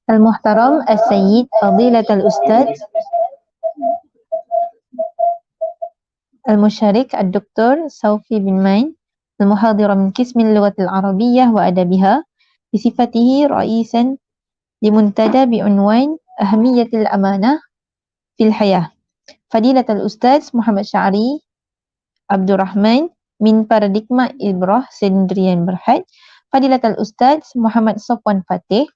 المحترم السيد فضيلة الأستاذ المشارك الدكتور سوفي بن ماين المحاضر من قسم اللغة العربية وأدبها بصفته رئيسا لمنتدى بعنوان أهمية الأمانة في الحياة. فضيلة الأستاذ محمد شعري عبد الرحمن من Paradigma Ibrah Sendirian Berhad. فضيلة الأستاذ محمد صفوان فاتح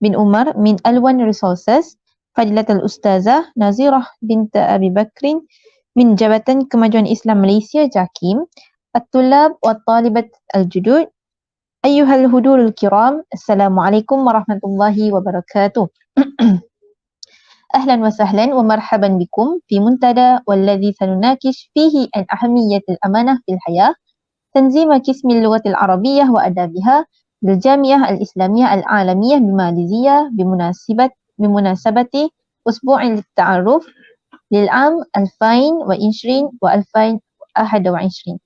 bin Umar min Alwan Resources. Fadilatul Ustazah Nazirah bint Abi Bakrin min Jabatan Kemajuan Islam Malaysia JAKIM. At-Tulab wa Talibat Al-Judud. Ayyuhal hudurul kiram, Assalamualaikum warahmatullahi wabarakatuh. أهلا وسهلا ومرحبا بكم في منتدى والذي سنناقش فيه عن أهمية الأمانة في الحياة تنظيم قسم اللغة العربية وأدابها بالجامعة الإسلامية العالمية بماليزيا بمناسبة أسبوع للتعرف للعام 2020 و2021.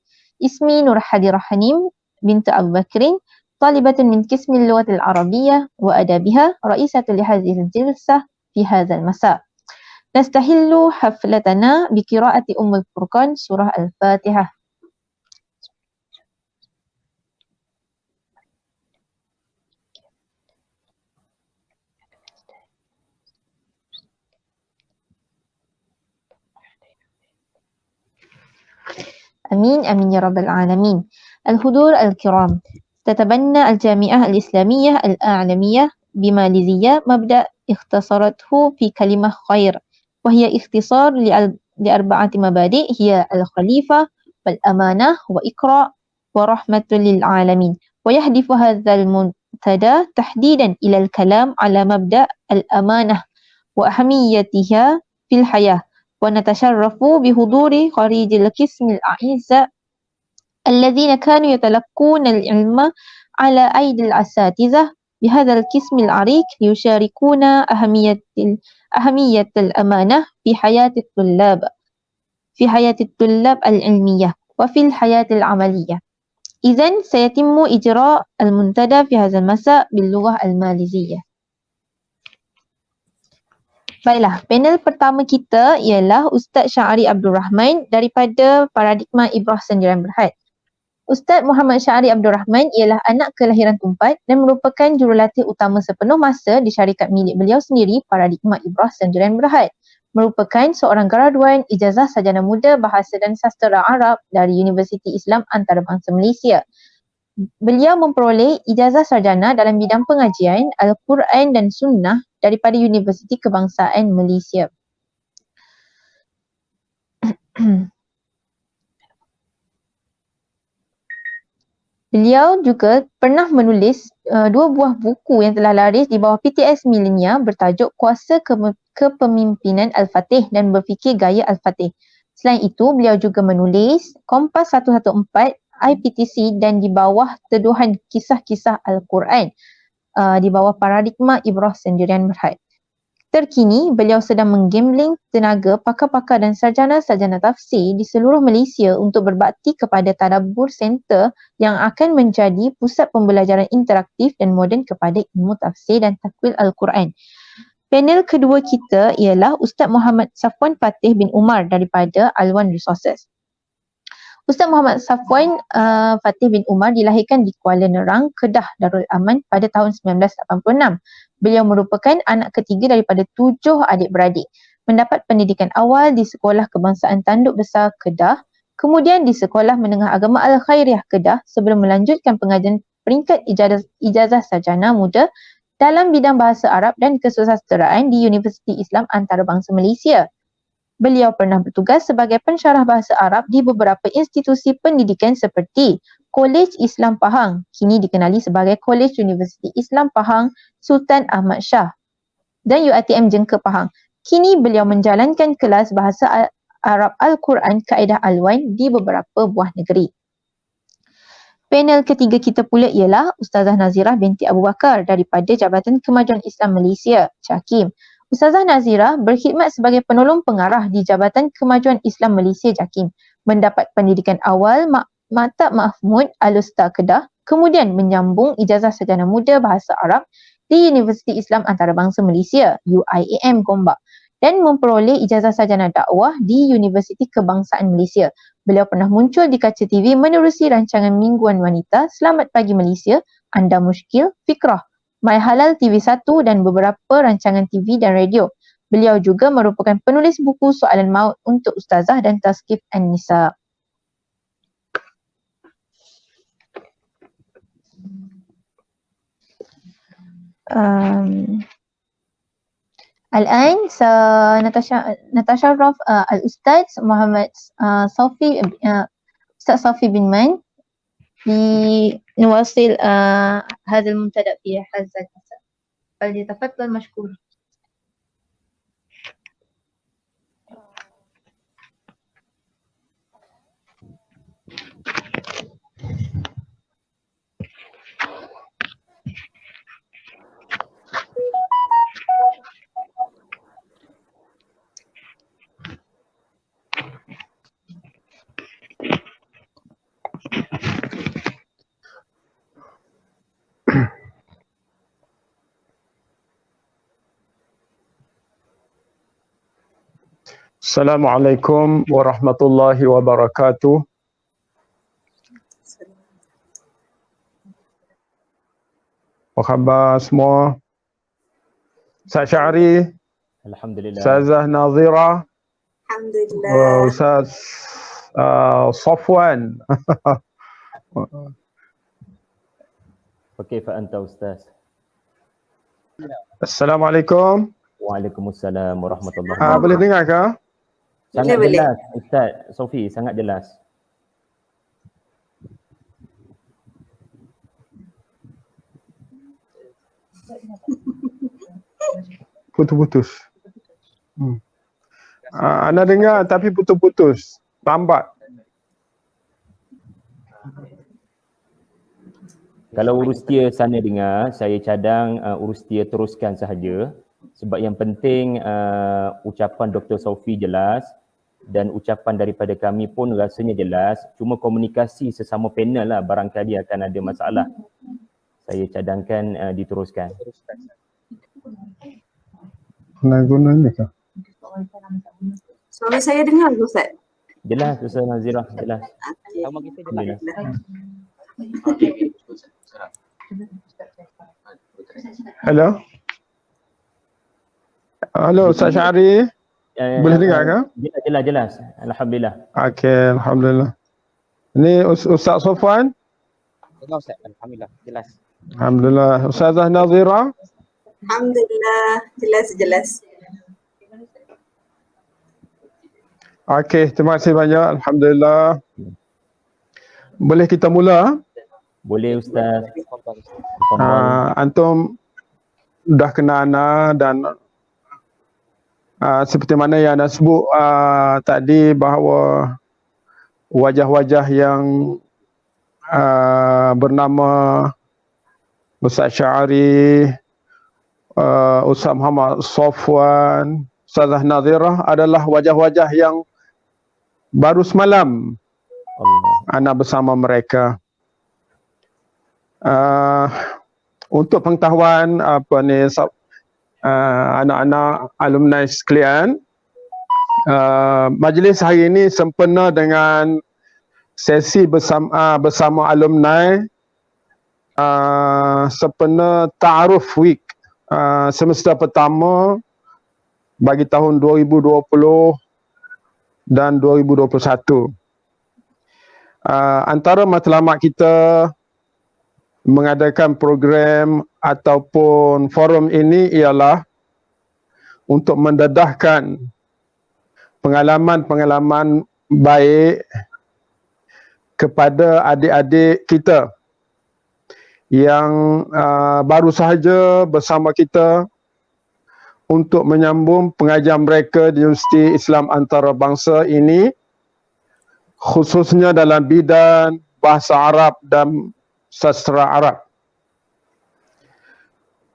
اسمي نور حدي رحانيم بنت أبو بكر طالبة من قسم اللغة العربية وأدابها رئيسة لهذه الجلسة في هذا المساء. نستهل حفلتنا بقراءة أم الفرقان سورة الفاتحة. أمين أمين يا رب العالمين. الحضور الكرام، تتبنى الجامعة الإسلامية العالمية بماليزيا مبدأ اختصرته في كلمة خير، وهي اختصار لأربعة مبادئ هي الخليفة والأمانة وإقراء ورحمة للعالمين. ويهدف هذا المنتدى تحديدا إلى الكلام على مبدأ الأمانة وأهميتها في الحياة. ونتشرف بحضور خريج القسم الأعزاء الذين كانوا يتلقون العلم على أيدي الأساتذة بهذا القسم العريق ليشاركونا أهمية الأمانة في حياة الطلاب العلمية وفي الحياة العملية. إذن سيتم إجراء المنتدى في هذا المساء باللغة الماليزية. Baiklah, panel pertama kita ialah Ustaz Syahri Abdul Rahman daripada Paradigma Ibrah Sendirian Berhad. Ustaz Muhammad Syahri Abdul Rahman ialah anak kelahiran Tumpat dan merupakan jurulatih utama sepenuh masa di syarikat milik beliau sendiri, Paradigma Ibrah Sendirian Berhad. Merupakan seorang graduan ijazah sarjana muda Bahasa dan Sastera Arab dari Universiti Islam Antarabangsa Malaysia. Beliau memperoleh ijazah sarjana dalam bidang pengajian Al-Quran dan Sunnah daripada Universiti Kebangsaan Malaysia. Beliau juga pernah menulis dua buah buku yang telah laris di bawah PTS Millennia bertajuk Kuasa Kepemimpinan Al-Fatih dan Berfikir Gaya Al-Fatih. Selain itu, beliau juga menulis Kompas 114 IPTC dan di bawah teduhan kisah-kisah Al-Quran di bawah Paradigma Ibrah Sendirian Berhad. Terkini, beliau sedang menggambling tenaga pakar-pakar dan sarjana-sarjana tafsir di seluruh Malaysia untuk berbakti kepada Tadabbur Center yang akan menjadi pusat pembelajaran interaktif dan moden kepada ilmu tafsir dan takwil Al-Quran. Panel kedua kita ialah Ustaz Muhammad Safwan Fatih bin Umar daripada Alwan Resources. Ustaz Muhammad Safwan Fatih bin Umar dilahirkan di Kuala Nerang, Kedah, Darul Aman pada tahun 1986. Beliau merupakan anak ketiga daripada 7 adik-beradik. Mendapat pendidikan awal di Sekolah Kebangsaan Tanduk Besar Kedah, kemudian di Sekolah Menengah Agama Al-Khairiyah Kedah sebelum melanjutkan pengajian peringkat ijazah sarjana muda dalam bidang Bahasa Arab dan Kesusasteraan di Universiti Islam Antarabangsa Malaysia. Beliau pernah bertugas sebagai pensyarah bahasa Arab di beberapa institusi pendidikan seperti Kolej Islam Pahang, kini dikenali sebagai Kolej Universiti Islam Pahang Sultan Ahmad Shah, dan UiTM Jengka Pahang. Kini beliau menjalankan kelas bahasa Arab Al-Quran Kaedah Alwan di beberapa buah negeri. Panel ketiga kita pula ialah Ustazah Nazirah binti Abu Bakar daripada Jabatan Kemajuan Islam Malaysia, JAKIM. Ustazah Nazirah berkhidmat sebagai penolong pengarah di Jabatan Kemajuan Islam Malaysia JAKIM. Mendapat pendidikan awal Maktab Mahmud Al-Usta Kedah kemudian menyambung ijazah sarjana muda Bahasa Arab di Universiti Islam Antarabangsa Malaysia UIAM Gombak dan memperoleh ijazah sarjana dakwah di Universiti Kebangsaan Malaysia. Beliau pernah muncul di kaca TV menerusi rancangan Mingguan Wanita, Selamat Pagi Malaysia, Anda Muskil, Fikrah, My Halal TV1 dan beberapa rancangan TV dan radio. Beliau juga merupakan penulis buku Soalan Maut untuk Ustazah dan Tazkif An-Nisa. الآن سنتشرف الأستاذ محمد صوفي أستاذ صوفي بن من لنواصل هذا المنتدى في هذا المساء. فليتفضل مشكور. Assalamualaikum warahmatullahi wabarakatuh. Apa khabar semua? Ustaz Syahri, Alhamdulillah. Ustazah Nazira, Alhamdulillah. Ustaz Safwan. Kaifa anta Ustaz? Assalamualaikum. Waalaikumsalam warahmatullahi wabarakatuh. Boleh dengar ke? Sangat Boleh. jelas Ustaz Sofi, sangat jelas. Putus-putus. Anda dengar tapi putus-putus. Lambat. Kalau urus dia sana dengar, saya cadang urus dia teruskan sahaja. Sebab yang penting ucapan Dr. Sofi jelas dan ucapan daripada kami pun rasanya jelas. Cuma komunikasi sesama panel lah barangkali akan ada masalah. Saya cadangkan diteruskan. Guna-guna ni ke? Suara saya dengar ke Ustaz? Jelas Ustaz Nazira, jelas. Alhamdulillah. Hello? Halo Ustaz Syahri. Boleh dengar ke? Jelas. Alhamdulillah. Okey, alhamdulillah. Ini Ustaz Safwan. Dengar Ustaz, alhamdulillah, jelas. Alhamdulillah. Ustazah Nazira. Alhamdulillah, jelas. Okey, terima kasih banyak. Alhamdulillah. Boleh kita mula? Boleh Ustaz. Antum dah kenal Ana dan seperti mana yang anda sebut tadi bahawa wajah-wajah yang bernama Ustaz Syahri, Ustaz Muhammad Safwan, Ustazah Nazirah adalah wajah-wajah yang baru semalam Ana bersama mereka. Untuk pengetahuan anak-anak alumni sekalian, majlis hari ini sempena dengan sesi bersama alumni sempena Ta'aruf Week semester pertama bagi tahun 2020 dan 2021. Antara matlamat kita mengadakan program ataupun forum ini ialah untuk mendedahkan pengalaman-pengalaman baik kepada adik-adik kita yang baru sahaja bersama kita untuk menyambung pengajian mereka di Universiti Islam Antarabangsa ini, khususnya dalam bidang bahasa Arab dan sastra Arab.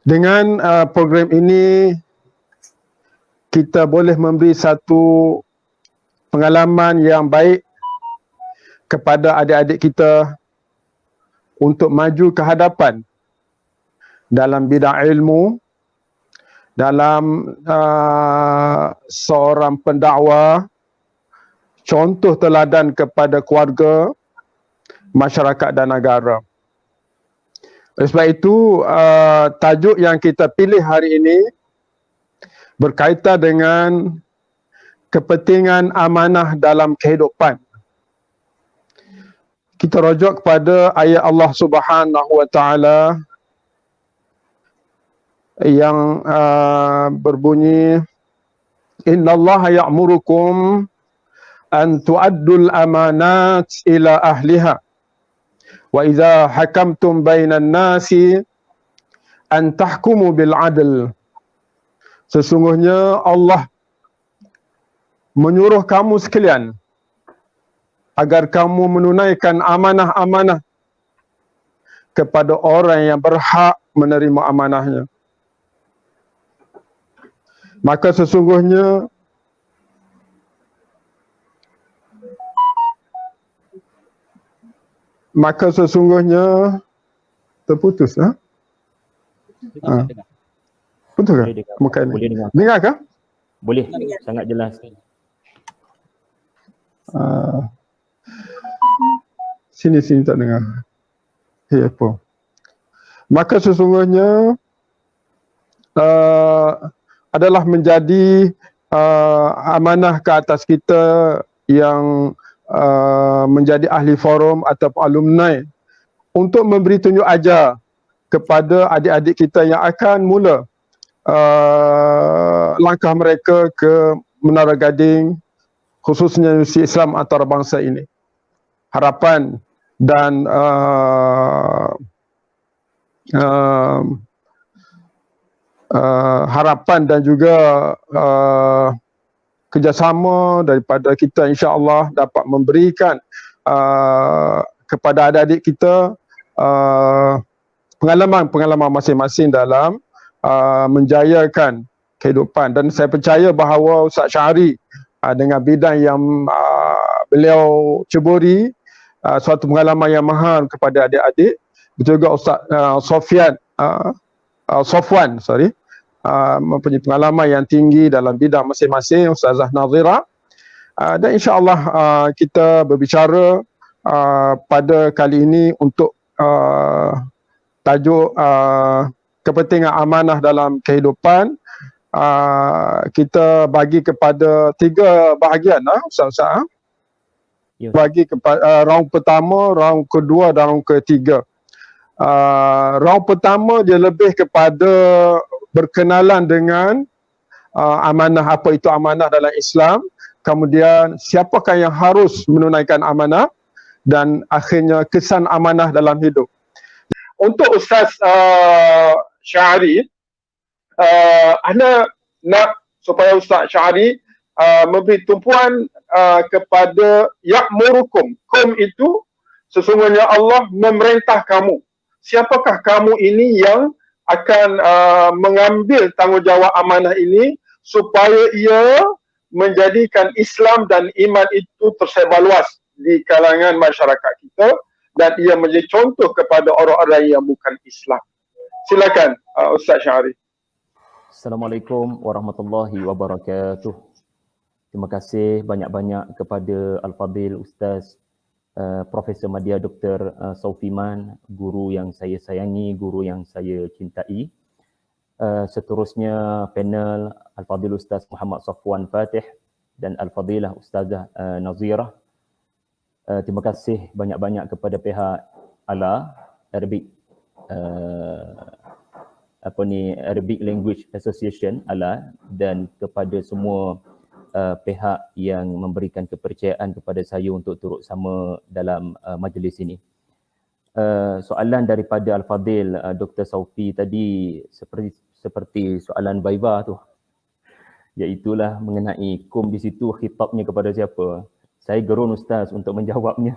Dengan program ini kita boleh memberi satu pengalaman yang baik kepada adik-adik kita untuk maju ke hadapan dalam bidang ilmu, dalam seorang pendakwa, contoh teladan kepada keluarga, masyarakat dan negara. Oleh sebab itu, tajuk yang kita pilih hari ini berkaitan dengan kepentingan amanah dalam kehidupan. Kita rujuk kepada ayat Allah Subhanahu wa taala yang berbunyi, innallaha ya'murukum an tu'addul amanat ila ahliha wa idza hakamtum bainan nasi an tahkumu bil adl. Sesungguhnya Allah menyuruh kamu sekalian agar kamu menunaikan amanah-amanah kepada orang yang berhak menerima amanahnya. Maka sesungguhnya terputus, ha? Betul ke? Boleh dengar. Bukan. Boleh dengar. Dengar ke? Boleh, sangat jelas. Sini tak dengar. Apa? Maka sesungguhnya adalah menjadi amanah ke atas kita yang menjadi ahli forum atau alumni untuk memberi tunjuk ajar kepada adik-adik kita yang akan mula langkah mereka ke Menara Gading, khususnya Universiti Islam Antarabangsa ini. Harapan dan harapan dan juga kerjasama daripada kita, insya-Allah dapat memberikan kepada adik-adik kita pengalaman-pengalaman masing-masing dalam menjayakan kehidupan. Dan saya percaya bahawa Ustaz Syahri dengan bidang yang beliau ceburi, suatu pengalaman yang mahal kepada adik-adik. Betul juga Ustaz Sofwan mempunyai pengalaman yang tinggi dalam bidang masing-masing, Ustazah Nazira. Dan insya-Allah kita berbicara pada kali ini untuk tajuk kepentingan amanah dalam kehidupan. Kita bagi kepada 3 bahagian, Ustaz. Ya. Bagi kepada round pertama, round kedua dan round ketiga. Round pertama dia lebih kepada berkenalan dengan amanah, apa itu amanah dalam Islam, kemudian siapakah yang harus menunaikan amanah, dan akhirnya kesan amanah dalam hidup. Untuk Ustaz Syahri, Ana nak supaya Ustaz Syahri memberi tumpuan kepada ya'murukum. Kum itu sesungguhnya Allah memerintah kamu. Siapakah kamu ini yang akan mengambil tanggungjawab amanah ini supaya ia menjadikan Islam dan iman itu tersebar luas di kalangan masyarakat kita dan ia menjadi contoh kepada orang-orang yang bukan Islam. Silakan Ustaz Syahri. Assalamualaikum warahmatullahi wabarakatuh. Terima kasih banyak-banyak kepada Al-Fadhil Ustaz Profesor Madya Dr. Saufiman, guru yang saya sayangi, guru yang saya cintai. Seterusnya panel Al-Fadhil Ustaz Muhammad Safwan Fatih dan Al-Fadhilah Ustazah Nazirah. Terima kasih banyak-banyak kepada pihak ALA, Arabic Arabic Language Association ALA, dan kepada semua pihak yang memberikan kepercayaan kepada saya untuk turut sama dalam majlis ini. Soalan daripada Al-Fadhil Dr. Saufi tadi seperti soalan Viva tu, iaitulah mengenai kum di situ khitabnya kepada siapa. Saya gerun Ustaz untuk menjawabnya.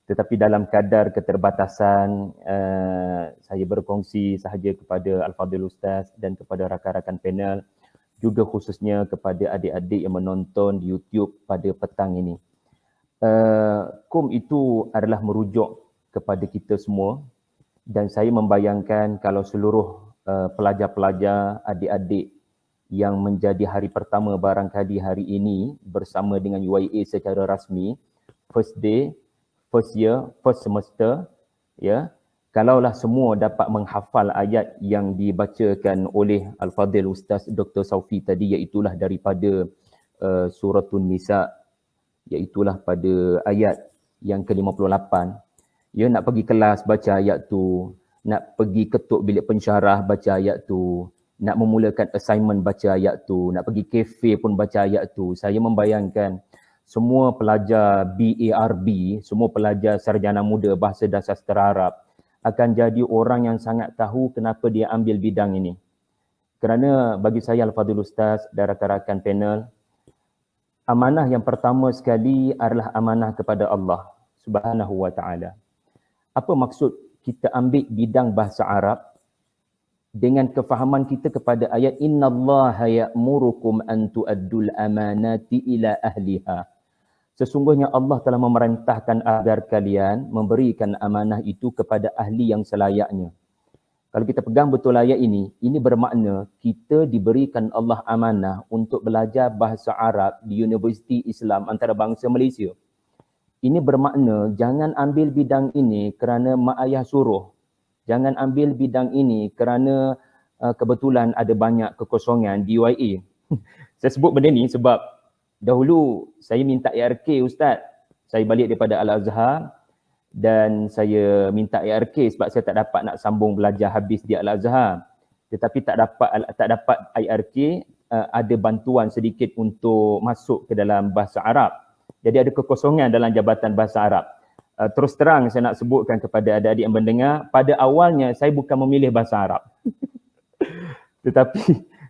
Tetapi dalam kadar keterbatasan, saya berkongsi sahaja kepada Al-Fadhil Ustaz dan kepada rakan-rakan panel, juga khususnya kepada adik-adik yang menonton di YouTube pada petang ini. Kum itu adalah merujuk kepada kita semua, dan saya membayangkan kalau seluruh pelajar-pelajar, adik-adik yang menjadi hari pertama barangkali hari ini bersama dengan UIA secara rasmi, first day, first year, first semester, ya, kalaulah semua dapat menghafal ayat yang dibacakan oleh Al-Fadhil Ustaz Dr. Saufi tadi, iaitulah daripada Suratun Nisa, iaitulah pada ayat yang ke-58. Ya, nak pergi kelas baca ayat tu, nak pergi ketuk bilik pensyarah baca ayat tu, nak memulakan assignment baca ayat tu, nak pergi kafe pun baca ayat tu. Saya membayangkan semua pelajar BARB, semua pelajar sarjana muda bahasa dan sastra Arab akan jadi orang yang sangat tahu kenapa dia ambil bidang ini. Kerana bagi saya Al-Fadhil Ustaz dan rakan-rakan panel, amanah yang pertama sekali adalah amanah kepada Allah Subhanahu wa Ta'ala. Apa maksud kita ambil bidang bahasa Arab dengan kefahaman kita kepada ayat innallaha ya'murukum an tu'addul amanati ila ahliha. Sesungguhnya Allah telah memerintahkan agar kalian memberikan amanah itu kepada ahli yang selayaknya. Kalau kita pegang betul ayat ini bermakna kita diberikan Allah amanah untuk belajar bahasa Arab di Universiti Islam Antarabangsa Malaysia. Ini bermakna jangan ambil bidang ini kerana mak ayah suruh. Jangan ambil bidang ini kerana kebetulan ada banyak kekosongan di UIA. Saya sebut benda ni sebab dahulu saya minta ARK Ustaz. Saya balik daripada Al-Azhar dan saya minta ARK sebab saya tak dapat nak sambung belajar habis di Al-Azhar. Tetapi tak dapat ARK, ada bantuan sedikit untuk masuk ke dalam bahasa Arab. Jadi ada kekosongan dalam jabatan bahasa Arab. Terus terang saya nak sebutkan kepada adik-adik yang mendengar, pada awalnya saya bukan memilih bahasa Arab.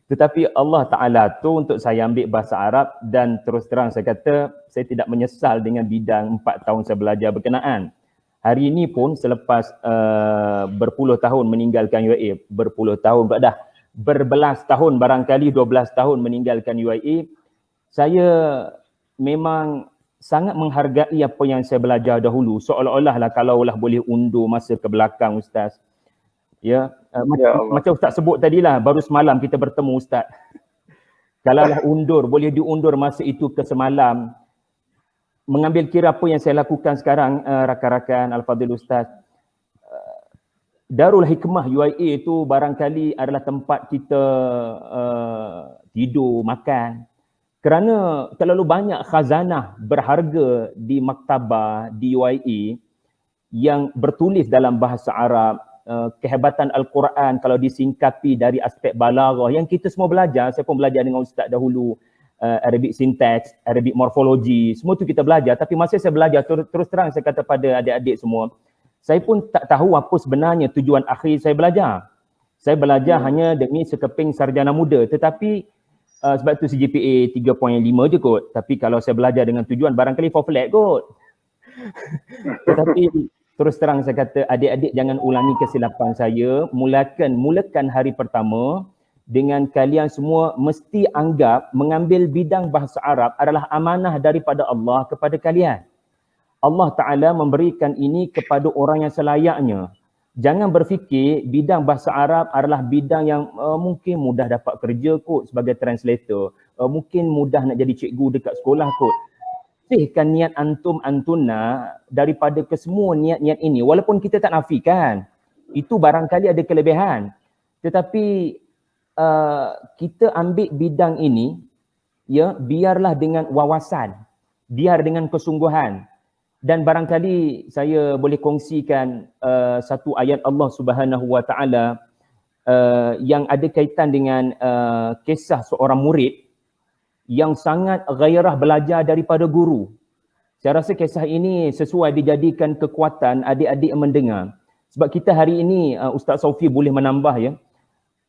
tetapi Allah Ta'ala tu untuk saya ambil bahasa Arab, dan terus terang saya kata saya tidak menyesal dengan bidang 4 tahun saya belajar berkenaan. Hari ini pun selepas berpuluh tahun meninggalkan UIA, berbelas tahun barangkali 12 tahun meninggalkan UIA, saya memang sangat menghargai apa yang saya belajar dahulu. Seolah-olah lah kalaulah boleh undur masa ke belakang Ustaz. Ya, macam Ustaz sebut tadilah, baru semalam kita bertemu Ustaz. Kalaulah boleh diundur masa itu ke semalam. Mengambil kira apa yang saya lakukan sekarang, rakan-rakan Al-Fadhil Ustaz. Darul Hikmah UIA itu barangkali adalah tempat kita tidur, makan. Kerana terlalu banyak khazanah berharga di maktabah, di UIA yang bertulis dalam bahasa Arab, kehebatan Al-Quran kalau disingkapi dari aspek balaghah yang kita semua belajar. Saya pun belajar dengan Ustaz dahulu, Arabic syntax, Arabic morphology, semua tu kita belajar. Tapi masa saya belajar, terus terang saya kata pada adik-adik semua, saya pun tak tahu apa sebenarnya tujuan akhir saya belajar. Saya belajar hanya demi sekeping sarjana muda, tetapi sebab tu CGPA 3.5 je kot. Tapi kalau saya belajar dengan tujuan barangkali for flat kot. Tetapi terus terang saya kata adik-adik jangan ulangi kesilapan saya. Mulakan hari pertama dengan kalian semua mesti anggap mengambil bidang bahasa Arab adalah amanah daripada Allah kepada kalian. Allah Ta'ala memberikan ini kepada orang yang selayaknya. Jangan berfikir bidang bahasa Arab adalah bidang yang mungkin mudah dapat kerja kot sebagai translator. Mungkin mudah nak jadi cikgu dekat sekolah kot. Sihkan niat antum-antuna daripada kesemua niat-niat ini. Walaupun kita tak nafikan, itu barangkali ada kelebihan. Tetapi kita ambil bidang ini, ya, biarlah dengan wawasan, biar dengan kesungguhan. Dan barangkali saya boleh kongsikan satu ayat Allah Subhanahu wa Ta'ala yang ada kaitan dengan kisah seorang murid yang sangat gairah belajar daripada guru. Saya rasa kisah ini sesuai dijadikan kekuatan adik-adik yang mendengar. Sebab kita hari ini, Ustaz Saufi boleh menambah, ya,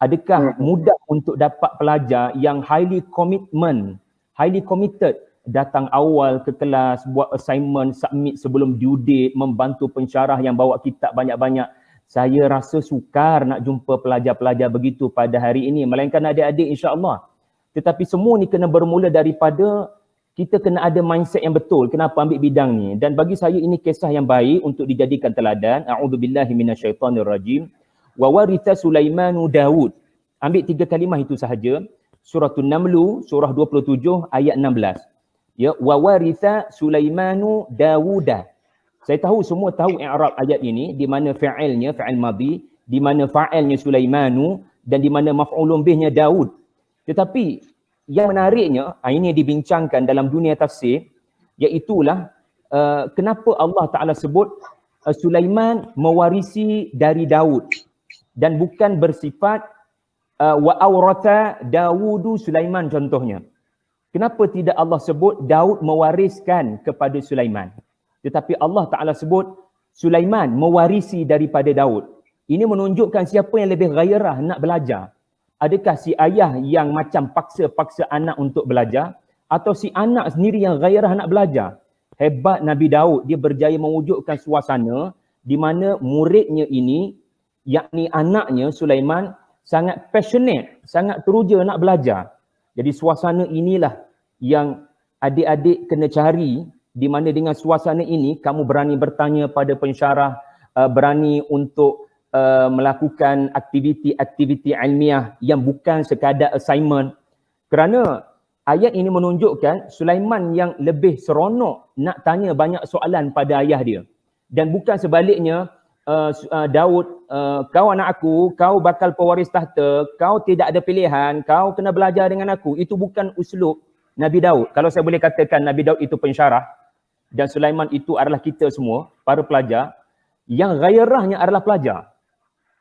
adakah mudah untuk dapat pelajar yang highly committed, datang awal ke kelas, buat assignment, submit sebelum due date, membantu pensyarah yang bawa kitab banyak-banyak. Saya rasa sukar nak jumpa pelajar-pelajar begitu pada hari ini, melainkan adik-adik insya-Allah. Tetapi semua ni kena bermula daripada kita kena ada mindset yang betul kenapa ambil bidang ni. Dan bagi saya ini kisah yang baik untuk dijadikan teladan. A'udzubillahi minasyaitonirrajim. Wa waritha Sulaimanu Daud. Ambil 3 kalimah itu sahaja. Surah An-Naml, surah 27 ayat 16. Ya, wa waritha Sulaimanu Dawuda. Saya tahu semua tahu i'rab ayat ini, di mana fa'ilnya fa'il madhi, di mana fa'ilnya Sulaimanu dan di mana maf'ulun bihnya Daud. Tetapi yang menariknya, ini dibincangkan dalam dunia tafsir, iaitulah kenapa Allah Ta'ala sebut Sulaiman mewarisi dari Daud dan bukan bersifat wa awrata Dawudu Sulaiman contohnya. Kenapa tidak Allah sebut Daud mewariskan kepada Sulaiman, tetapi Allah Ta'ala sebut Sulaiman mewarisi daripada Daud. Ini menunjukkan siapa yang lebih gairah nak belajar. Adakah si ayah yang macam paksa-paksa anak untuk belajar, atau si anak sendiri yang gairah nak belajar? Hebat Nabi Daud, dia berjaya mewujudkan suasana di mana muridnya ini, yakni anaknya Sulaiman, sangat passionate, sangat teruja nak belajar. Jadi suasana inilah yang adik-adik kena cari, di mana dengan suasana ini kamu berani bertanya pada pensyarah, berani untuk melakukan aktiviti-aktiviti ilmiah yang bukan sekadar assignment. Kerana ayat ini menunjukkan Sulaiman yang lebih seronok nak tanya banyak soalan pada ayah dia. Dan bukan sebaliknya, Daud, kau anak aku, kau bakal pewaris tahta, kau tidak ada pilihan, kau kena belajar dengan aku. Itu bukan uslub Nabi Daud. Kalau saya boleh katakan Nabi Daud itu pensyarah dan Sulaiman itu adalah kita semua, para pelajar, yang gairahnya adalah pelajar.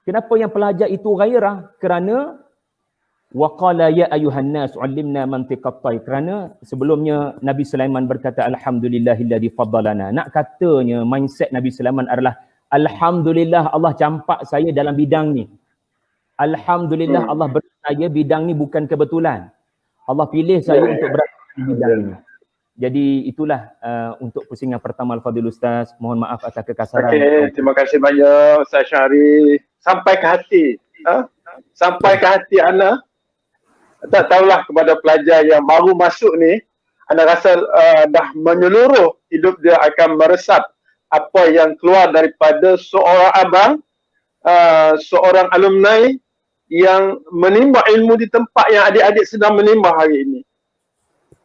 Kenapa yang pelajar itu gairah? Kerana waqala ya ayuhan nas 'allimna mantiqat tayr. Kerana sebelumnya Nabi Sulaiman berkata alhamdulillahilladzi faddalana. Nak katanya mindset Nabi Sulaiman adalah alhamdulillah Allah campak saya dalam bidang ni. Alhamdulillah Allah beri saya bidang ni bukan kebetulan. Allah pilih saya untuk berada di bidang ni. Jadi itulah untuk pusingan pertama Al-Fadhil Ustaz. Mohon maaf atas kekasaran. Okey, terima kasih banyak Ustaz Syahri. Sampai ke hati. Sampai ke hati Ana. Tak tahulah kepada pelajar yang baru masuk ni, Ana rasa dah menyeluruh hidup dia akan meresap apa yang keluar daripada seorang abang, seorang alumni yang menimba ilmu di tempat yang adik-adik sedang menimba hari ini.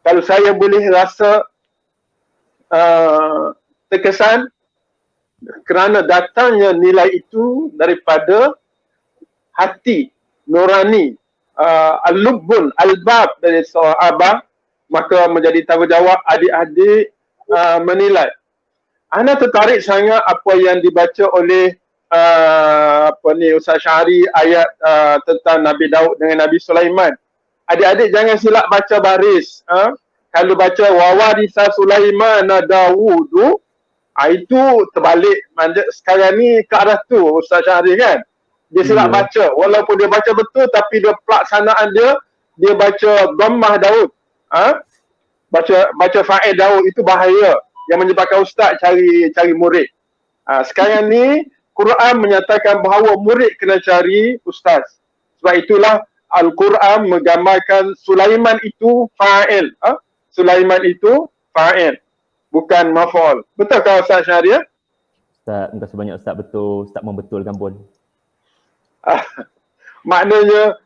Kalau saya boleh rasa terkesan kerana datangnya nilai itu daripada hati nurani, al-lubbun, al-bab dari seorang abang, maka menjadi tanggungjawab adik-adik menilai. Ana tertarik sangat apa yang dibaca oleh Ustaz Syahri, ayat tentang Nabi Daud dengan Nabi Sulaiman. Adik-adik jangan silap baca baris. Kalau baca wawarisa Sulaiman Dawudu, itu terbalik. Sekarang ni ke arah tu Ustaz Syahri kan. Dia silap baca. Walaupun dia baca betul, tapi dia pelaksanaan dia baca dhammah Daud. Baca fa'il Daud, itu bahaya. Yang menyebabkan Ustaz cari murid. Sekarang ni Quran menyatakan bahawa murid kena cari Ustaz. Sebab itulah Al-Quran menggambarkan Sulaiman itu fa'il. Sulaiman itu fa'il, bukan maf'ul. Betul ke Ustaz Syahri? Ustaz, terima kasih banyak Ustaz. Betul, Ustaz membetulkan pun. Maknanya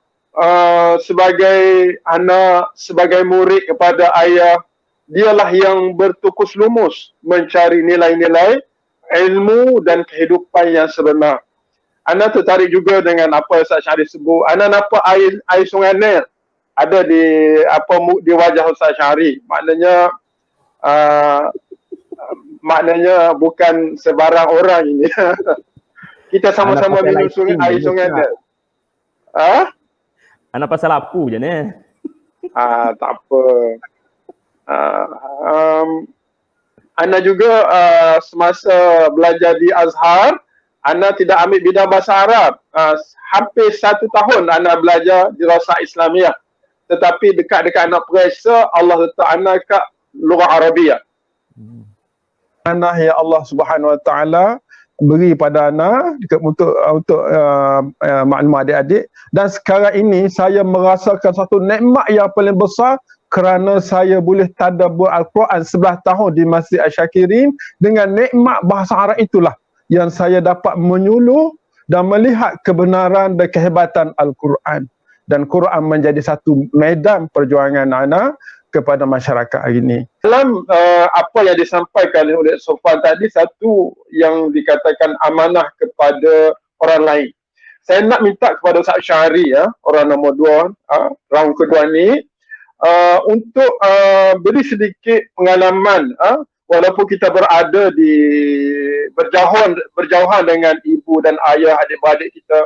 sebagai anak, sebagai murid kepada ayah, dialah yang bertukus lumus mencari nilai-nilai ilmu dan kehidupan yang sebenar. Ana tertarik juga dengan apa Ustaz Syahri sebut. Ana nampak air Sungai Nil ada di wajah Ustaz Syahri. Maknanya bukan sebarang orang ini. Kita sama-sama minum air Sungai Nil. Ana pasal apu je ni. Tak apa. Ana juga semasa belajar di Azhar, Ana tidak ambil bidang bahasa Arab. Hampir 1 tahun Ana belajar di Dirasah Islamiyah. Tetapi dekat-dekat Ana periksa, Allah letak Ana kat Lughah Arabiyah. Ana yang Allah Subhanahu Wa Taala beri pada Ana untuk maklumat adik-adik. Dan sekarang ini saya merasakan satu nikmat yang paling besar kerana saya boleh tadabbur Al-Quran 11 tahun di Masjid Asy-Syakirin. Dengan nikmat bahasa Arab itulah yang saya dapat menyuluh dan melihat kebenaran dan kehebatan Al-Quran. Dan Quran menjadi satu medan perjuangan anak kepada masyarakat hari ini. Dalam apa yang disampaikan oleh Sofwan tadi, satu yang dikatakan amanah kepada orang lain. Saya nak minta kepada Ustaz Syahri, orang nombor 2, round kedua ni, untuk beri sedikit pengalaman, walaupun kita berada di berjauhan dengan ibu dan ayah, adik-beradik kita,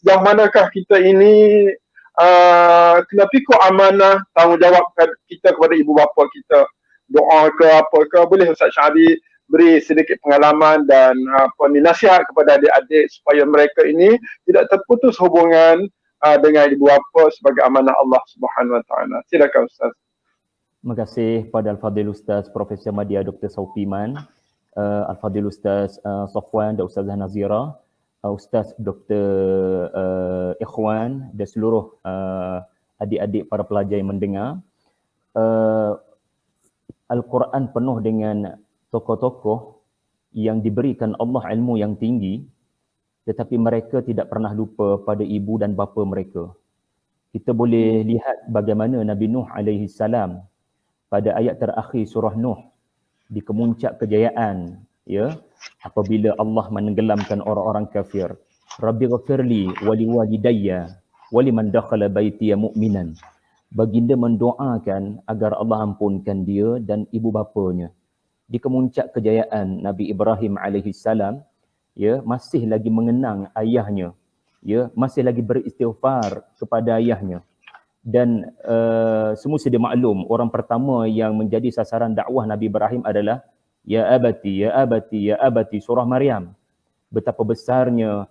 sejauh manakah kita ini kena pikul amanah tanggungjawab kita kepada ibu bapa kita, doa ke apa ke. Boleh Ustaz Syahri beri sedikit pengalaman dan nasihat kepada adik-adik supaya mereka ini tidak terputus hubungan dengan ibu bapa sebagai amanah Allah Subhanahu Wa Taala. Silakan Ustaz. Terima kasih kepada Al-Fadhil Ustaz Profesor Madya Dr. Saufi Iman, Al-Fadhil Ustaz Sofwan dan Ustazah Nazira, Ustaz Dr. Ikhwan dan seluruh adik-adik para pelajar yang mendengar. Al-Quran penuh dengan tokoh-tokoh yang diberikan Allah ilmu yang tinggi, tetapi mereka tidak pernah lupa pada ibu dan bapa mereka. Kita boleh lihat bagaimana Nabi Nuh alaihi salam pada ayat terakhir surah Nuh di kemuncak kejayaan, ya, apabila Allah menenggelamkan orang-orang kafir. Rabbi ghafirli wa liwalidayya wa liman dakhala baitiya mu'minan. Baginda mendoakan agar Allah ampunkan dia dan ibu bapanya. Di kemuncak kejayaan Nabi Ibrahim alaihi salam, ya, masih lagi mengenang ayahnya, ya, masih lagi beristighfar kepada ayahnya. Dan semua sedia maklum, orang pertama yang menjadi sasaran dakwah Nabi Ibrahim adalah ya abati, ya abati, ya abati, surah Maryam. Betapa besarnya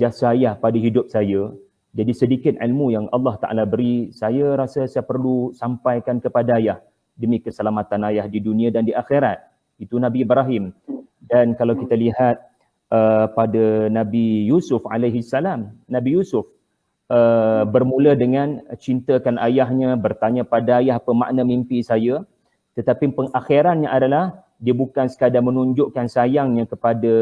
jasa ayah pada hidup saya. Jadi sedikit ilmu yang Allah Ta'ala beri, saya rasa saya perlu sampaikan kepada ayah demi keselamatan ayah di dunia dan di akhirat. Itu Nabi Ibrahim. Dan kalau kita lihat pada Nabi Yusuf alaihi salam, Nabi Yusuf bermula dengan cintakan ayahnya, bertanya pada ayah apa makna mimpi saya, tetapi pengakhirannya adalah dia bukan sekadar menunjukkan sayangnya kepada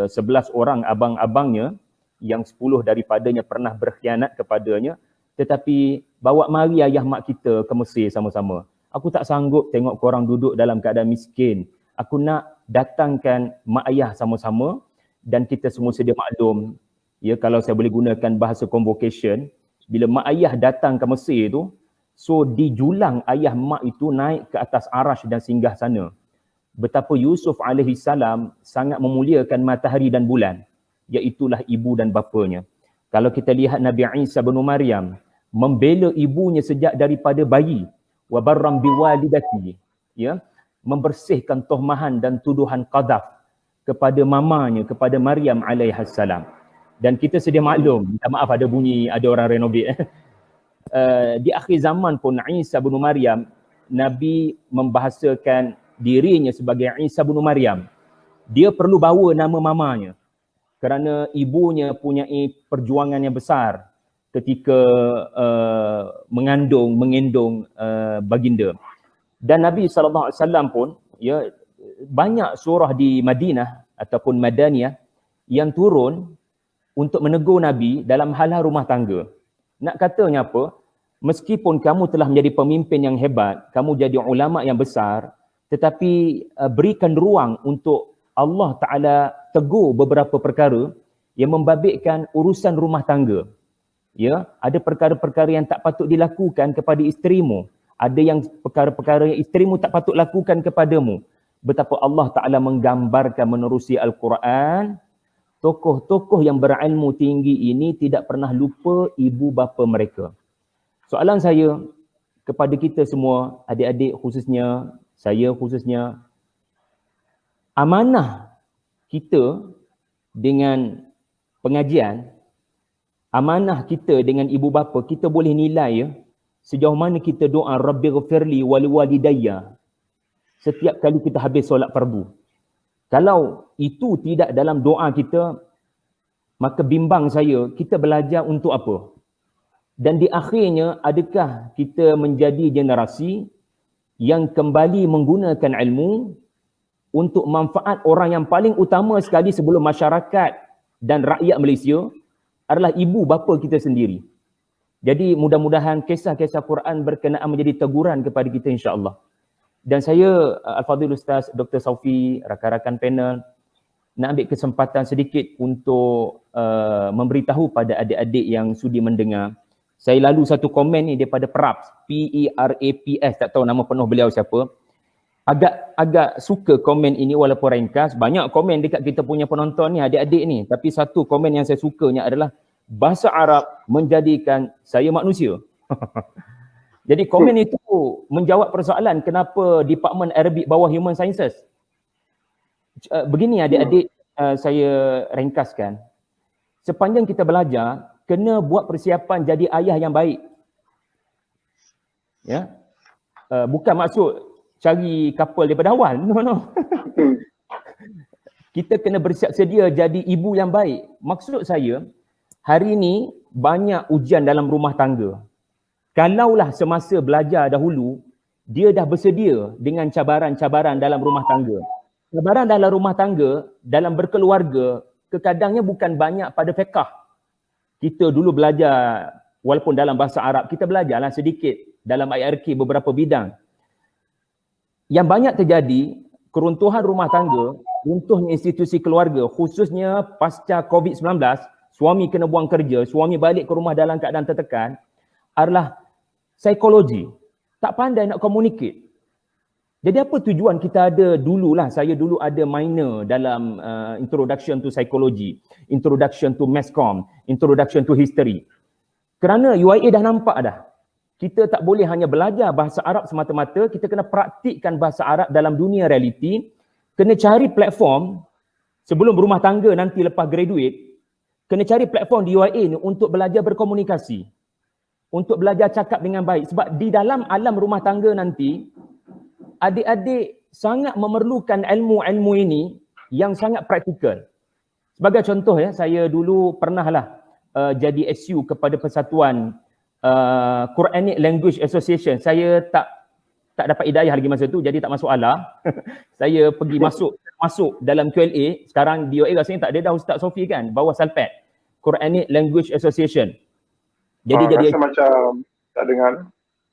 11 orang abang-abangnya yang 10 daripadanya pernah berkhianat kepadanya, tetapi bawa mari ayah mak kita ke Mesir sama-sama. Aku tak sanggup tengok korang duduk dalam keadaan miskin. Aku nak datangkan mak ayah sama-sama, dan kita semua sedia maklum, ya, kalau saya boleh gunakan bahasa convocation, bila mak ayah datang ke Mesir tu, so dijulang ayah mak itu naik ke atas arash dan singgah sana. Betapa Yusuf alaihi salam sangat memuliakan matahari dan bulan, iaitulah ibu dan bapanya. Kalau kita lihat Nabi Isa bin Maryam membela ibunya sejak daripada bayi, wa barram biwalidati, ya, membersihkan tuhmahan dan tuduhan qadhaf kepada mamanya, kepada Maryam alaihi salam. Dan kita sedia maklum, minta maaf ada bunyi, ada orang renovate. Di akhir zaman pun Isa bin Maryam, Nabi membahasakan dirinya sebagai Isa bin Maryam. Dia perlu bawa nama mamanya kerana ibunya punya perjuangan yang besar ketika mengendong baginda. Dan Nabi SAW pun, ya, banyak surah di Madinah ataupun Madaniyah yang turun untuk menegur Nabi dalam hal-hal rumah tangga. Nak katanya apa? Meskipun kamu telah menjadi pemimpin yang hebat, kamu jadi ulama yang besar, tetapi berikan ruang untuk Allah Ta'ala tegur beberapa perkara yang membabitkan urusan rumah tangga. Ya, ada perkara-perkara yang tak patut dilakukan kepada isterimu. Ada yang perkara-perkara yang isterimu tak patut lakukan kepadamu. Betapa Allah Ta'ala menggambarkan menerusi Al-Quran, tokoh-tokoh yang berilmu tinggi ini tidak pernah lupa ibu bapa mereka. Soalan saya kepada kita semua, adik-adik khususnya, saya khususnya, amanah kita dengan pengajian, amanah kita dengan ibu bapa, kita boleh nilai, ya, sejauh mana kita doa Rabbi ghafirli wa liwalidayya setiap kali kita habis solat fardu. Kalau itu tidak dalam doa kita, maka bimbang saya, kita belajar untuk apa? Dan di akhirnya, adakah kita menjadi generasi yang kembali menggunakan ilmu untuk manfaat orang yang paling utama sekali sebelum masyarakat dan rakyat Malaysia adalah ibu bapa kita sendiri. Jadi mudah-mudahan kisah-kisah Quran berkenaan menjadi teguran kepada kita insya-Allah. Dan saya Al-Fadhil Ustaz Dr. Saufi, rakan-rakan panel, nak ambil kesempatan sedikit untuk memberitahu pada adik-adik yang sudi mendengar. Saya lalu satu komen ni daripada Praps, P-E-R-A-P-S, tak tahu nama penuh beliau siapa. Agak suka komen ini walaupun ringkas. Banyak komen dekat kita punya penonton ni, adik-adik ni. Tapi satu komen yang saya sukanya adalah bahasa Arab menjadikan saya manusia. Jadi komen itu menjawab persoalan kenapa Department Arabic bawah Human Sciences. Begini adik-adik, saya ringkaskan. Sepanjang kita belajar, kena buat persiapan jadi ayah yang baik. Ya. Bukan maksud cari couple daripada awal. No. Kita kena bersiap sedia jadi ibu yang baik. Maksud saya, hari ini banyak ujian dalam rumah tangga. Kalaulah semasa belajar dahulu, dia dah bersedia dengan cabaran-cabaran dalam rumah tangga. Cabaran dalam rumah tangga, dalam berkeluarga, kadang-kadangnya bukan banyak pada fiqh. Kita dulu belajar, walaupun dalam bahasa Arab, kita belajarlah sedikit dalam IRK beberapa bidang. Yang banyak terjadi, keruntuhan rumah tangga, runtuhnya institusi keluarga, khususnya pasca COVID-19, suami kena buang kerja, suami balik ke rumah dalam keadaan tertekan, adalah psikologi. Tak pandai nak communicate. Jadi apa tujuan kita ada dululah, saya dulu ada minor dalam introduction to psychology, introduction to mass comm, introduction to history. Kerana UIA dah nampak dah. Kita tak boleh hanya belajar bahasa Arab semata-mata, kita kena praktikkan bahasa Arab dalam dunia realiti, kena cari platform sebelum berumah tangga nanti lepas graduate, kena cari platform di UIA ni untuk belajar berkomunikasi, untuk belajar cakap dengan baik. Sebab di dalam alam rumah tangga nanti, adik-adik sangat memerlukan ilmu-ilmu ini yang sangat praktikal. Sebagai contoh ya, saya dulu pernahlah jadi SU kepada Persatuan Quranic Language Association. Saya tak dapat hidayah lagi masa tu, jadi tak masuk Allah. Saya pergi masuk dalam QLA. Sekarang di UIA rasanya tak ada dah Ustaz Sofi kan, bawah Salpet. Quranic Language Association. Jadi jadi rasa macam tak dengar.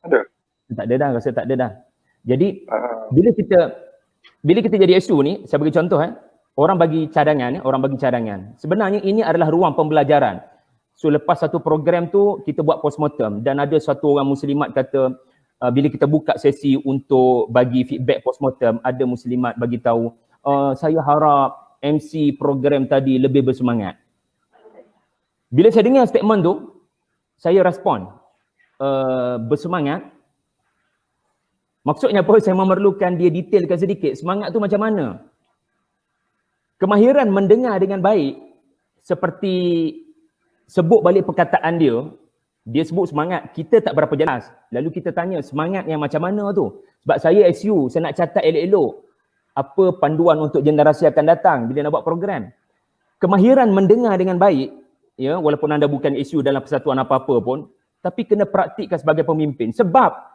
Ada? Tak ada dah, rasa tak ada dah. Jadi bila kita jadi SU ni, saya bagi contoh orang bagi cadangan. Sebenarnya ini adalah ruang pembelajaran. So lepas satu program tu kita buat postmortem dan ada satu orang muslimat kata bila kita buka sesi untuk bagi feedback postmortem, ada muslimat bagi tahu saya harap MC program tadi lebih bersemangat. Bila saya dengar statement tu, saya respon bersemangat. Maksudnya apa? Saya memerlukan dia detailkan sedikit. Semangat tu macam mana? Kemahiran mendengar dengan baik, seperti sebut balik perkataan dia sebut semangat, kita tak berapa jelas. Lalu kita tanya semangat yang macam mana tu? Sebab saya SU, saya nak catat elok-elok apa panduan untuk generasi akan datang bila nak buat program. Kemahiran mendengar dengan baik, ya, walaupun anda bukan SU dalam persatuan apa-apa pun, tapi kena praktikkan sebagai pemimpin. Sebab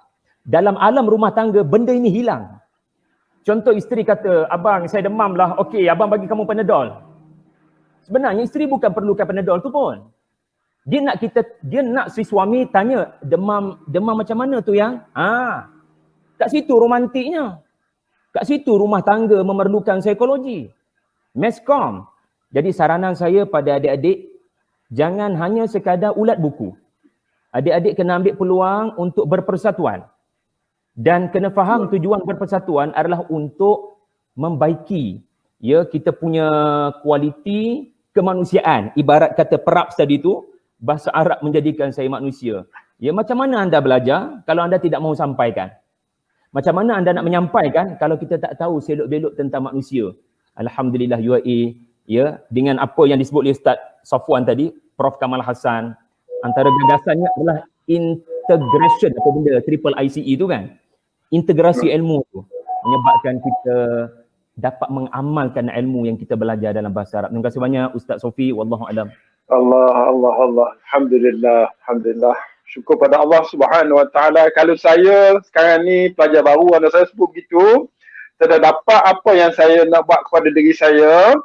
dalam alam rumah tangga, benda ini hilang. Contoh isteri kata, abang saya demam lah, okey abang bagi kamu Panadol. Sebenarnya isteri bukan perlukan Panadol tu pun. Dia nak si suami tanya, demam macam mana tu yang? Kat situ romantiknya. Kat situ rumah tangga memerlukan psikologi. Meskom. Jadi saranan saya pada adik-adik, jangan hanya sekadar ulat buku. Adik-adik kena ambil peluang untuk berpersatuan. Dan kena faham tujuan berpersatuan adalah untuk membaiki ya kita punya kualiti kemanusiaan. Ibarat kata Praps tadi tu, bahasa Arab menjadikan saya manusia. Ya, macam mana anda belajar kalau anda tidak mahu sampaikan? Macam mana anda nak menyampaikan kalau kita tak tahu selok-belok tentang manusia? Alhamdulillah UAE ya, dengan apa yang disebut oleh Ustaz Safwan tadi, Prof Kamal Hassan, antara gagasannya adalah integration, apa benda triple ICE tu kan, integrasi ilmu tu menyebabkan kita dapat mengamalkan ilmu yang kita belajar dalam bahasa Arab. Terima kasih banyak Ustaz Sofi, wallahu alam. Allah. Alhamdulillah. Syukur pada Allah Subhanahu Wa Taala. Kalau saya sekarang ni pelajar baru, anda saya sebut begitu, saya dah dapat apa yang saya nak buat kepada diri saya,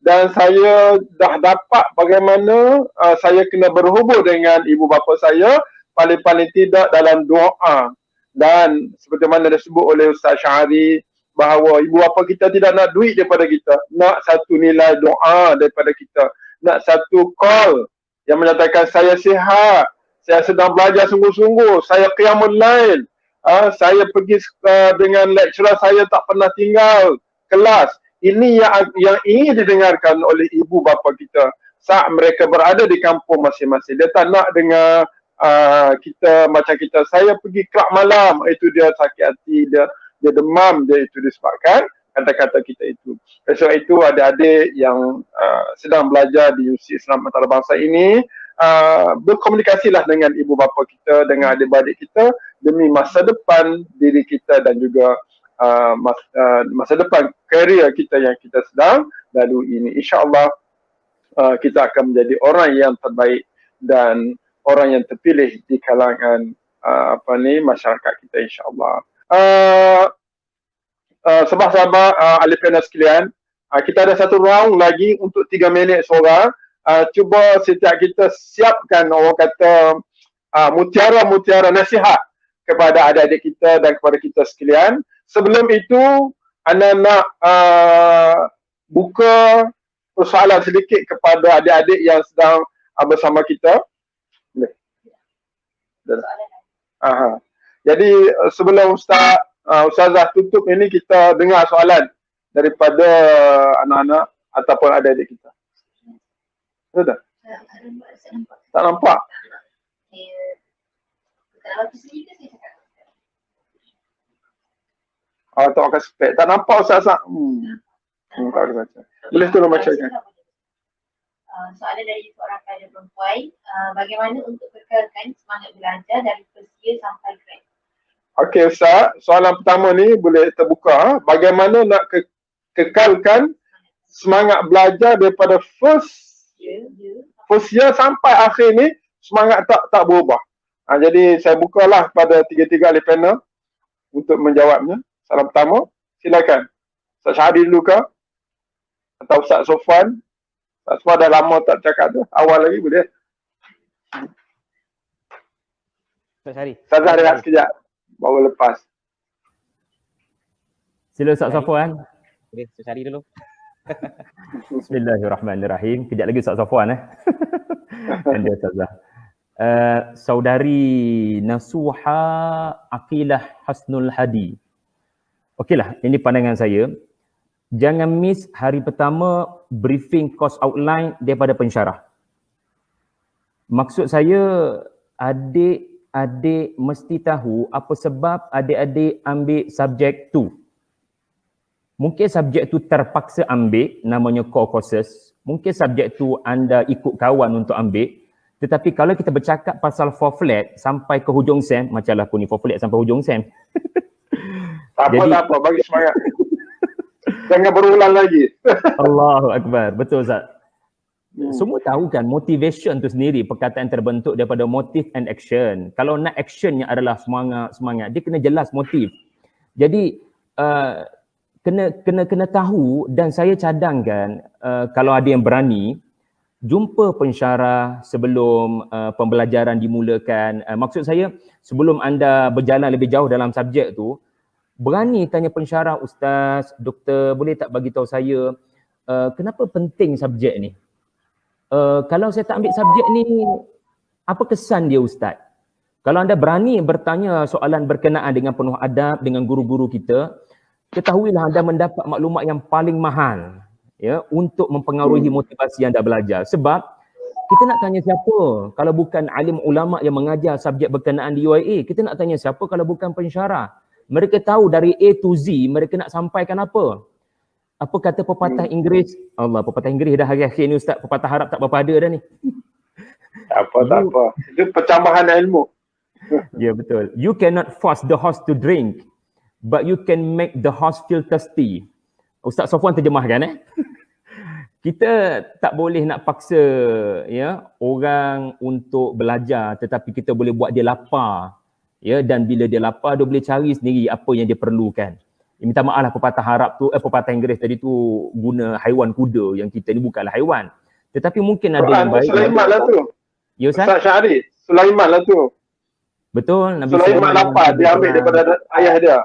dan saya dah dapat bagaimana saya kena berhubung dengan ibu bapa saya, paling-paling tidak dalam doa. Dan seperti mana disebut oleh Ustaz Syahari, bahawa ibu bapa kita tidak nak duit daripada kita, nak satu nilai doa daripada kita, nak satu call yang menyatakan saya sihat, saya sedang belajar sungguh-sungguh, saya qiyamul lail, saya pergi dengan lecturer saya tak pernah tinggal kelas. Ini yang ingin didengarkan oleh ibu bapa kita saat mereka berada di kampung masing-masing. Dia tak nak dengar kita macam kita, saya pergi kelab malam, itu dia sakit hati, dia demam, dia itu disebabkan kata-kata kita itu. Sebab itu adik-adik yang sedang belajar di Universiti Islam Antarabangsa ini, berkomunikasilah dengan ibu bapa kita, dengan adik-adik kita demi masa depan diri kita dan juga masa depan karier kita yang kita sedang lalui ini. InsyaAllah kita akan menjadi orang yang terbaik dan orang yang terpilih di kalangan masyarakat kita, insyaAllah. Sahabat-sahabat ahli panel sekalian, kita ada satu round lagi untuk 3 minit seorang. Cuba setiap kita siapkan orang kata mutiara-mutiara nasihat kepada adik-adik kita dan kepada kita sekalian. Sebelum itu, anda nak buka persoalan sedikit kepada adik-adik yang sedang bersama kita. Boleh? Jadi sebelum Ustazah tutup ini, kita dengar soalan daripada anak-anak ataupun adik-adik kita. Ada tak? Tak nampak? Tak pakai spek. Tak nampak Ustazah. Tak boleh baca. Boleh tolong bacakan. Soalan dari seorang pelajar perempuan, bagaimana untuk kekalkan semangat belajar dari first year sampai grad? Okey Ustaz, soalan pertama ni boleh terbuka. Bagaimana nak kekalkan semangat belajar daripada first year sampai akhir ni, semangat tak berubah. Jadi saya bukalah kepada tiga-tiga ahli panel untuk menjawabnya. Soalan pertama, silakan. Ustaz Syahadi dulu ke? Atau Ustaz Sofwan? Ustaz Sofwan dah lama tak cakap tu. Awal lagi boleh. Ustaz Syahari. Ustaz rehat sekejap. Baru lepas. Sila Ustaz Sofwan. Boleh Ustaz Syahari dulu. Bismillahirrahmanirrahim. Kejap lagi Ustaz Sofwan Dan dia Ustazah. Saudari Nasuha Aqilah Hasnul Hadi. Okeylah, ini pandangan saya. Jangan miss hari pertama briefing course outline daripada pensyarah. Maksud saya, adik-adik mesti tahu apa sebab adik-adik ambil subjek tu. Mungkin subjek tu terpaksa ambil, namanya core courses. Mungkin subjek tu anda ikut kawan untuk ambil. Tetapi kalau kita bercakap pasal 4 flat sampai ke hujung sem, macamlah pun ni 4 flat sampai hujung sem. Tak apa, bagi semangat. Jangan berulang lagi. Allahu Akbar. Betul Ustaz. Semua tahu kan motivation tu sendiri perkataan terbentuk daripada motive and action. Kalau nak actionnya adalah semangat, dia kena jelas motif. Jadi kena tahu, dan saya cadangkan kalau ada yang berani jumpa pensyarah sebelum pembelajaran dimulakan. Maksud saya, sebelum anda berjalan lebih jauh dalam subjek tu, berani tanya pensyarah, Ustaz, Doktor, boleh tak bagi tahu saya kenapa penting subjek ni? Kalau saya tak ambil subjek ni, apa kesan dia Ustaz? Kalau anda berani bertanya soalan berkenaan dengan penuh adab dengan guru-guru kita, ketahuilah anda mendapat maklumat yang paling mahal, ya, untuk mempengaruhi motivasi anda belajar. Sebab kita nak tanya siapa kalau bukan alim ulama yang mengajar subjek berkenaan di UIA? Kita nak tanya siapa kalau bukan pensyarah? Mereka tahu dari A to Z mereka nak sampaikan apa. Apa kata pepatah Inggeris? Allah, pepatah Inggeris dah hari-hari ni Ustaz. Pepatah Arab tak berapa ada dah ni. Tak apa. Itu percambahan ilmu. Ya, betul. You cannot force the horse to drink, but you can make the horse feel thirsty. Ustaz Sofwan terjemahkan kita tak boleh nak paksa ya orang untuk belajar, tetapi kita boleh buat dia lapar. Ya, dan bila dia lapar dia boleh cari sendiri apa yang dia perlukan. Minta maaf lah pepatah Arab tu, pepatah Inggeris tadi tu guna haiwan kuda, yang kita ni bukanlah haiwan. Tetapi mungkin ada yang baik. Sulaiman lah tu. Ya Ustaz? Ustaz Syahri, Sulaiman lah tu. Betul, Nabi Sulaiman lapar, dia ambil daripada ayah dia.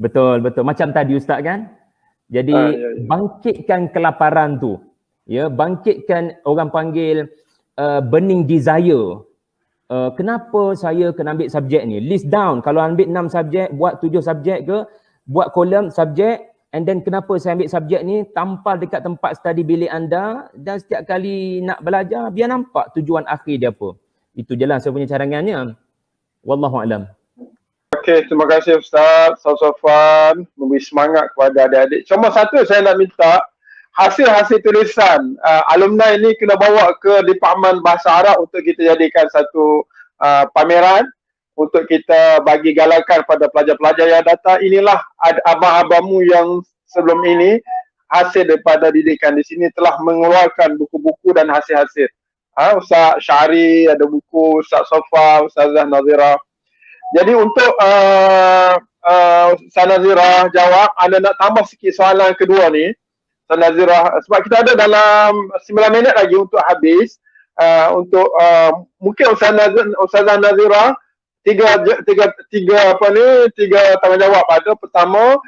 Betul, betul. Macam tadi Ustaz kan? Jadi bangkitkan kelaparan tu. Ya, bangkitkan orang panggil burning desire. Kenapa saya kena ambil subjek ni? List down. Kalau ambil 6 subjek, buat 7 subjek ke, buat kolom subjek, and then kenapa saya ambil subjek ni, tampal dekat tempat study bilik anda, dan setiap kali nak belajar, biar nampak tujuan akhir dia apa. Itu je lah saya punya cadangannya. Wallahualam. Okey, terima kasih Ustaz Sofwan memberi semangat kepada adik-adik. Cuma satu saya nak minta, hasil-hasil tulisan alumni ni kena bawa ke Departemen Bahasa Arab untuk kita jadikan satu pameran untuk kita bagi galakan pada pelajar-pelajar yang datang. Inilah abang-abangmu yang sebelum ini hasil daripada didikan di sini telah mengeluarkan buku-buku dan hasil-hasil. Ustaz Syahri ada buku, Ustaz Sofa, Ustazah Nazira. Jadi untuk Ustaz Nazira jawab, anda nak tambah sikit soalan kedua ni. Ustaz Nazira, sebab kita ada dalam 9 minit lagi untuk habis. Mungkin Ustazah Nazira tiga tanggungjawab ada. Pertama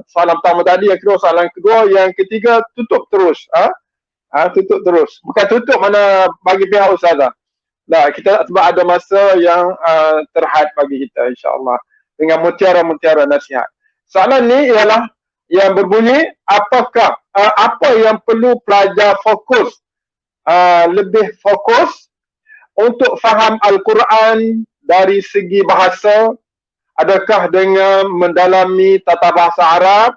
soalan pertama tadi, yang kedua soalan kedua, yang ketiga tutup terus. Tutup terus. Bukan tutup mana bagi pihak Ustazah. Nah, kita sebab ada masa yang terhad bagi kita insya-Allah dengan mutiara-mutiara nasihat. Soalan ni ialah yang berbunyi, apakah apa yang perlu pelajar fokus lebih fokus untuk faham Al-Quran dari segi bahasa, adakah dengan mendalami tata bahasa Arab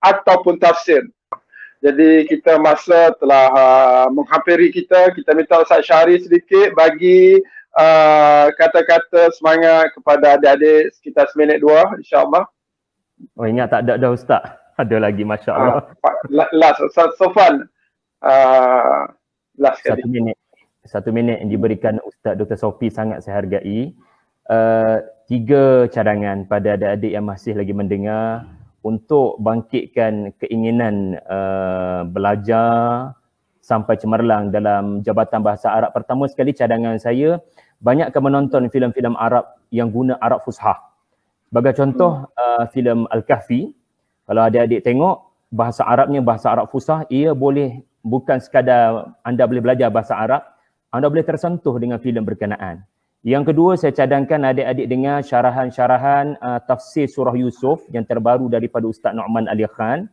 ataupun tafsir? Jadi kita masa telah menghampiri kita minta Ustaz Syahri sedikit bagi kata-kata semangat kepada adik-adik sekitar seminit 2 insya-Allah. Oh, ingat tak ada Ustaz? Ada lagi, masya-Allah. Last Ustaz Sofwan. Last kali. 1 minit yang diberikan Ustaz Dr. Sofi sangat saya hargai. 3 cadangan pada adik-adik yang masih lagi mendengar untuk bangkitkan keinginan belajar sampai cemerlang dalam Jabatan Bahasa Arab. Pertama sekali cadangan saya, banyakkan menonton filem-filem Arab yang guna Arab Fushah. Sebagai contoh, filem Al-Kahfi, kalau adik-adik tengok, bahasa Arabnya bahasa Arab Fushah, ia boleh bukan sekadar anda boleh belajar bahasa Arab, anda boleh tersentuh dengan filem berkenaan. Yang kedua, saya cadangkan adik-adik dengar syarahan-syarahan tafsir surah Yusuf yang terbaru daripada Ustaz Nu'man Ali Khan,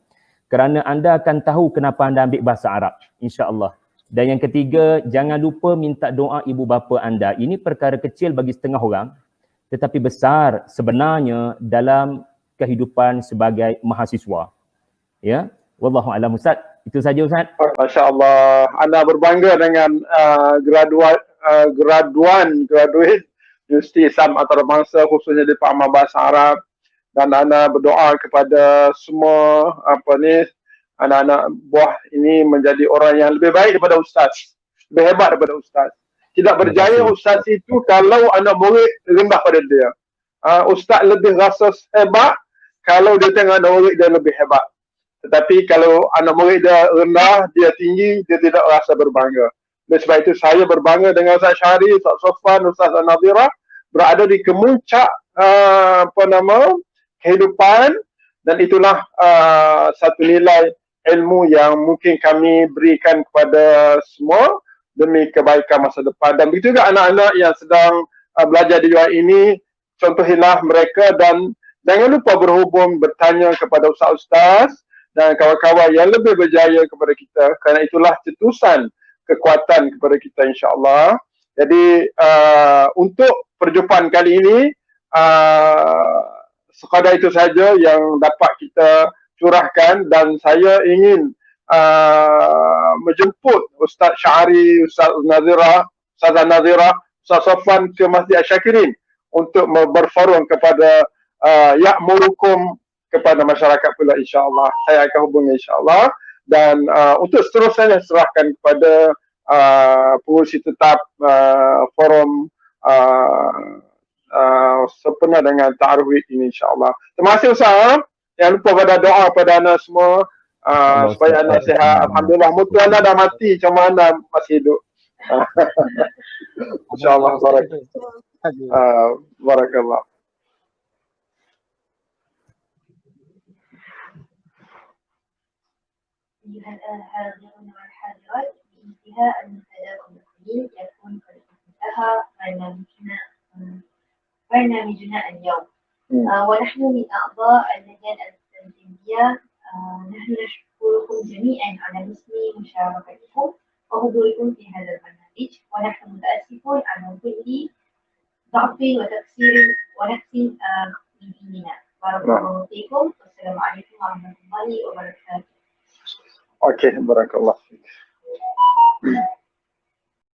kerana anda akan tahu kenapa anda ambil bahasa Arab, insya-Allah. Dan yang ketiga, jangan lupa minta doa ibu bapa anda. Ini perkara kecil bagi setengah orang, tetapi besar sebenarnya dalam kehidupan sebagai mahasiswa. Ya, wallahu a'lam. Ustaz, itu saja Ustaz. Masya-Allah, anda berbangga dengan graduate Universiti Islam Antarabangsa, khususnya di Departemen Bahasa Arab, dan anda berdoa kepada semua anak-anak buah ini menjadi orang yang lebih baik daripada ustaz, lebih hebat daripada ustaz. Tidak berjaya ustaz itu kalau anak murid rendah pada dia. Ustaz lebih rasa hebat kalau dia tengok anak murid dia lebih hebat. Tetapi kalau anak murid dia rendah, dia tinggi, dia tidak rasa berbangga. Oleh sebab itu saya berbangga dengan Ustaz Syahri, Ustaz Sofwan, Ustaz Nazira berada di kemuncak kehidupan, dan itulah satu nilai ilmu yang mungkin kami berikan kepada semua demi kebaikan masa depan. Dan begitu juga anak-anak yang sedang belajar di luar ini, contohilah mereka dan jangan lupa berhubung, bertanya kepada ustaz-ustaz dan kawan-kawan yang lebih berjaya kepada kita, kerana itulah cetusan kekuatan kepada kita insya-Allah. Jadi untuk perjumpaan kali ini sekadar itu saja yang dapat kita curahkan, dan saya ingin menjemput Ustaz Syahri, Ustaz Nazira, Ustazah Nazira, Ustaz Sofwan ke Masjid Asy-Syakirin untuk berforum kepada ya'murukum kepada masyarakat pula insya-Allah. Saya akan hubungi insya-Allah. dan untuk seterusnya serahkan kepada pengurusi tetap forum sempena dengan ta'aruf ini insyaAllah. Terima kasih Ustaz. Jangan lupa pada doa pada anda semua supaya anda sihat. Alhamdulillah, mutu anda dah mati, cuma anda masih hidup. InsyaAllah. Barakallah. أيها الحاضرون والحاضرات بانتهاء المنتدى القليل يكون قد انتهى برنامجنا اليوم ونحن من أعضاء اللجان التنظيمية نحن نشكركم جميعا على حسن مشاركتكم وحضوركم في هذا البرنامج ونحن متأسفون على كل ضعف وتقصير ونقص من ديننا. بارك الله فيكم والسلام عليكم ورحمة الله وبركاته. Okey, barakallah.